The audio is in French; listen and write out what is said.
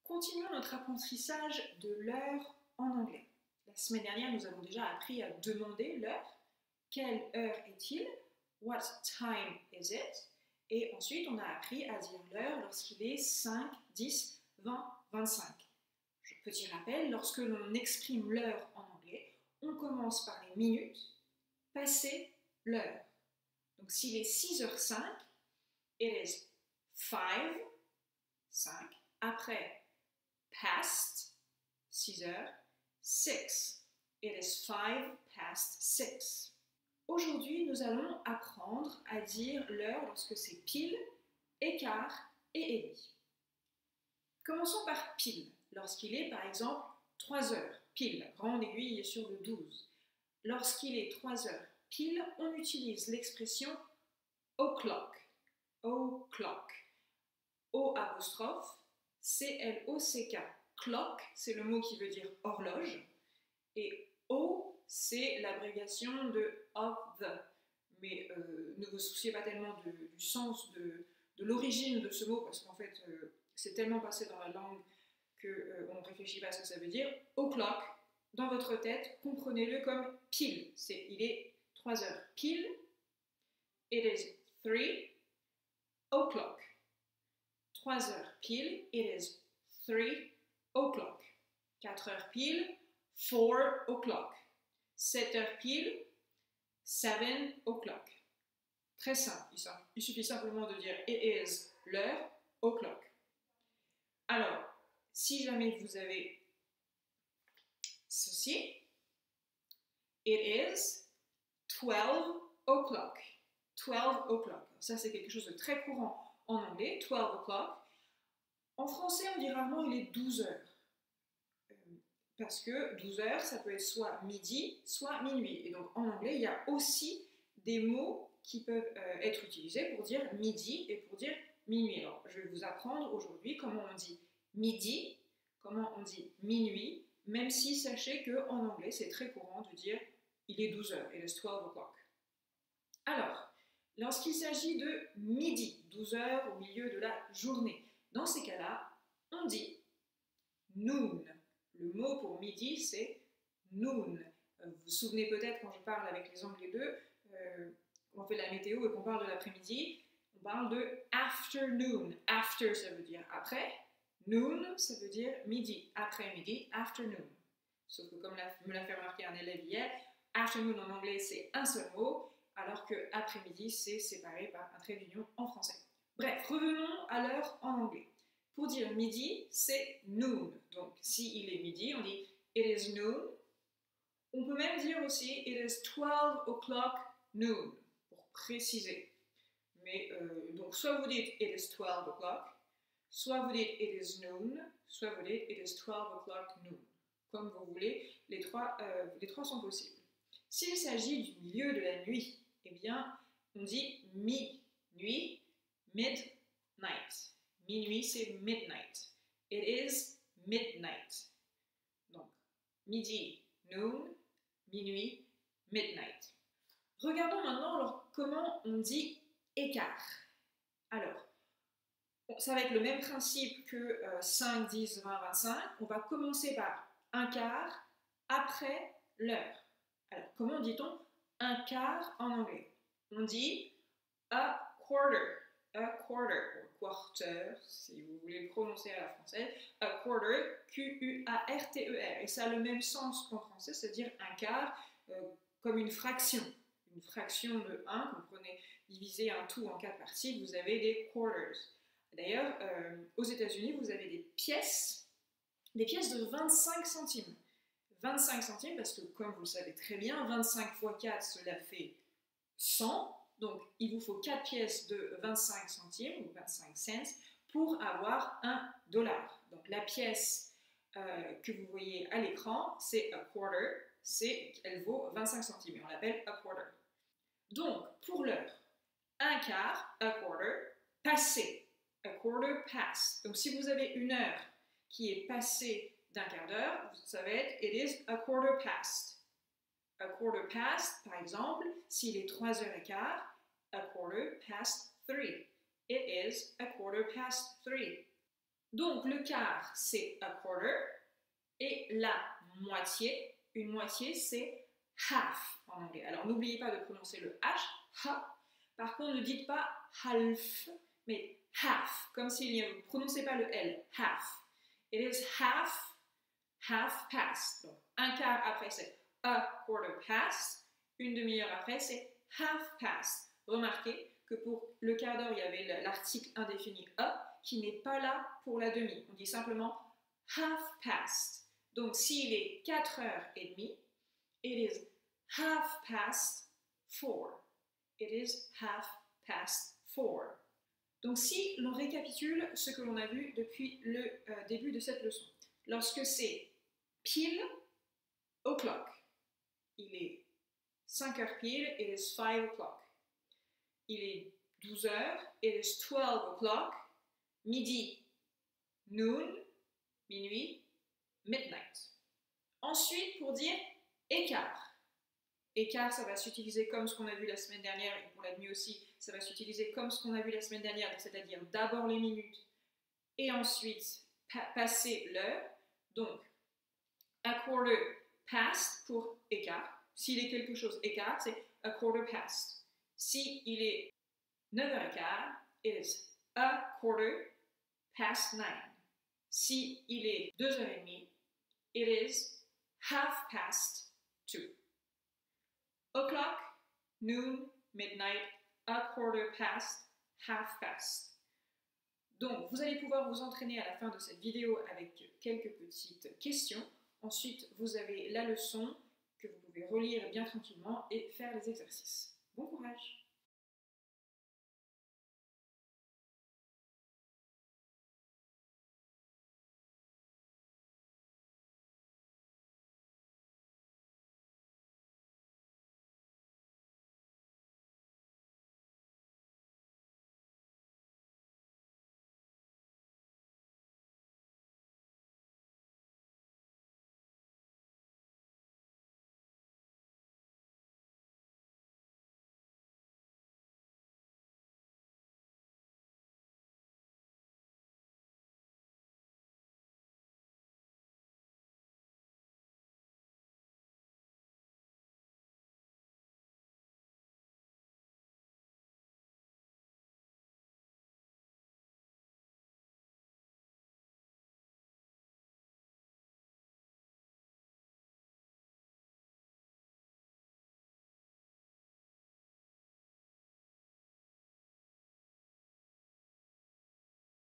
Continuons notre apprentissage de l'heure en anglais. La semaine dernière, nous avons déjà appris à demander l'heure. Quelle heure est-il? What time is it? Et ensuite, on a appris à dire l'heure lorsqu'il est 5, 10, 20, 25. Petit rappel, lorsque l'on exprime l'heure en anglais, on commence par les minutes, passer l'heure. Donc s'il est 6h05, it is 5, 5. Après, past, 6h, 6. It is 5 past 6. Aujourd'hui, nous allons apprendre à dire l'heure lorsque c'est pile, écart et et demi. Commençons par pile, lorsqu'il est par exemple 3 heures, pile, la grande aiguille est sur le 12. Lorsqu'il est 3 heures pile, on utilise l'expression o'clock, o'clock, O apostrophe, C-L-O-C-K. Clock, c'est le mot qui veut dire horloge, et O, c'est l'abréviation de of the. Mais ne vous souciez pas tellement du sens de l'origine de ce mot, parce qu'en fait, c'est tellement passé dans la langue qu'on ne réfléchit pas à ce que ça veut dire. O'clock, dans votre tête, comprenez-le comme pile. Il est 3 heures pile. It is 3 o'clock. 3 heures pile, it is 3 o'clock. 4 heures pile, 4 o'clock. 7 heures pile, 7 o'clock. Très simple, il suffit simplement de dire it is l'heure, o'clock. Alors, si jamais vous avez ceci, it is 12 o'clock. 12 o'clock. Ça, c'est quelque chose de très courant en anglais, 12 o'clock. En français, on dit rarement il est 12 heures. Parce que 12 heures, ça peut être soit midi, soit minuit. Et donc, en anglais, il y a aussi des mots qui peuvent être utilisés pour dire midi et pour dire minuit. Alors, je vais vous apprendre aujourd'hui comment on dit midi, comment on dit minuit, même si sachez qu'en anglais, c'est très courant de dire il est 12 heures, it is 12 o'clock. Alors, lorsqu'il s'agit de midi, 12 heures au milieu de la journée, dans ces cas-là, on dit noon. Le mot pour midi, c'est noon. Vous vous souvenez peut-être quand je parle avec les Anglais 2, on fait la météo et qu'on parle de l'après-midi, on parle de afternoon. After, ça veut dire après. Noon, ça veut dire midi. Après-midi, afternoon. Sauf que comme me l'a fait remarquer un élève hier, afternoon en anglais, c'est un seul mot, alors que après-midi, c'est séparé par un trait d'union en français. Bref, revenons à l'heure en anglais. Pour dire midi, c'est noon. Donc, s'il est midi, on dit it is noon. On peut même dire aussi it is 12 o'clock noon, pour préciser. Mais donc, soit vous dites it is 12 o'clock, soit vous dites it is noon, soit vous dites it is 12 o'clock noon. Comme vous voulez, les trois sont possibles. S'il s'agit du milieu de la nuit, eh bien, on dit minuit, midnight. Minuit, c'est midnight. It is midnight. Donc, midi, noon, minuit, midnight. Regardons maintenant comment on dit écart. Alors, ça va être le même principe que 5, 10, 20, 25. On va commencer par un quart après l'heure. Alors, comment dit-on un quart en anglais? On dit a quarter. A quarter, ou quarter, si vous voulez le prononcer à la française. A quarter, Q-U-A-R-T-E-R. Et ça a le même sens qu'en français, c'est-à-dire un quart comme une fraction. Une fraction de 1, que vous prenez diviser un tout en 4 parties, vous avez des quarters. D'ailleurs, aux États-Unis, vous avez des pièces de 25 centimes. 25 centimes, parce que comme vous le savez très bien, 25 fois 4, cela fait 100. Donc, il vous faut 4 pièces de 25 centimes, ou 25 cents, pour avoir $1. Donc, la pièce que vous voyez à l'écran, c'est a quarter, elle vaut 25 centimes, et on l'appelle a quarter. Donc, pour l'heure, un quart, a quarter, passé, a quarter past. Donc, si vous avez une heure qui est passée d'un quart d'heure, ça va être it is a quarter past. A quarter past, par exemple, s'il est 3h15, a quarter past 3. It is a quarter past 3. Donc le quart, c'est a quarter. Et la moitié, une moitié, c'est half en anglais. Alors n'oubliez pas de prononcer le H, ha. Par contre, ne dites pas half, mais half, comme si vous ne prononcez pas le L, half. It is half past. Donc un quart après, c'est a quarter past. Une demi-heure après, c'est half past. Remarquez que pour le quart d'heure, il y avait l'article indéfini a qui n'est pas là pour la demi. On dit simplement half past. Donc s'il est 4h30, it is half past 4. It is half past 4. Donc si l'on récapitule ce que l'on a vu depuis le début de cette leçon, lorsque c'est pile o'clock, il est 5h pile, it is 5 o'clock. Il est 12h, it is 12 o'clock. Midi, noon, minuit, midnight. Ensuite, pour dire écart. Écart, ça va s'utiliser comme ce qu'on a vu la semaine dernière, et pour la demi aussi, ça va s'utiliser comme ce qu'on a vu la semaine dernière, c'est-à-dire d'abord les minutes, et ensuite passer l'heure. Donc, a quarter past pour écart. S'il est quelque chose écart, c'est a quarter past. Si il est 9h15, it is a quarter past 9. Si il est 2h30, it is half past 2. O'clock, noon, midnight, a quarter past, half past. Donc, vous allez pouvoir vous entraîner à la fin de cette vidéo avec quelques petites questions. Ensuite, vous avez la leçon que vous pouvez relire bien tranquillement et faire les exercices. Bon courage!